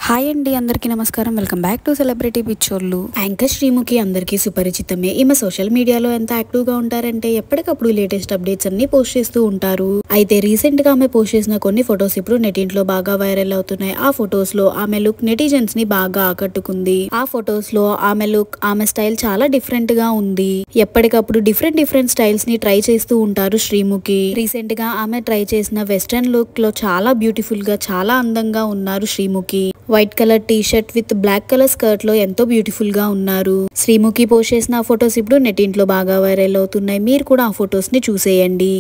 Hi అండి, అందరికీ నమస్కారం. వెల్కమ్ బ్యాక్ టు సెలబ్రిటీ పిక్చర్లు. యాంకర్ శ్రీముఖి అందరికీ సుపరిచితమే. ఈమె సోషల్ మీడియాలో ఎంత యాక్టివ్ గా ఉంటారంటే ఎప్పటికప్పుడు లేటెస్ట్ అప్డేట్స్ అన్ని పోస్ట్ చేస్తూ ఉంటారు. అయితే రీసెంట్ గా ఆమె పోస్ట్ చేసిన కొన్ని ఫొటోస్ ఇప్పుడు నెటింట్లో బాగా వైరల్ అవుతున్నాయి. ఆ ఫొటోస్ లో ఆమె లుక్ నెటిజన్స్ ని బాగా ఆకట్టుకుంది. ఆ ఫొటోస్ లో ఆమె లుక్, ఆమె స్టైల్ చాలా డిఫరెంట్ గా ఉంది. ఎప్పటికప్పుడు డిఫరెంట్ స్టైల్స్ ని ట్రై చేస్తూ ఉంటారు శ్రీముఖి. రీసెంట్ గా ఆమె ట్రై చేసిన వెస్టర్న్ లుక్ లో చాలా బ్యూటిఫుల్ గా, చాలా అందంగా ఉన్నారు Sreemukhi. White colour T shirt with black colour skirt లో ఎంతో బ్యూటిఫుల్ గా ఉన్నారు. శ్రీముఖి పోస్ట్ చేసిన ఆ ఫొటోస్ ఇప్పుడు నెటింట్లో బాగా వైరల్ అవుతున్నాయి. మీరు కూడా ఆ ఫొటోస్ ని చూసేయండి.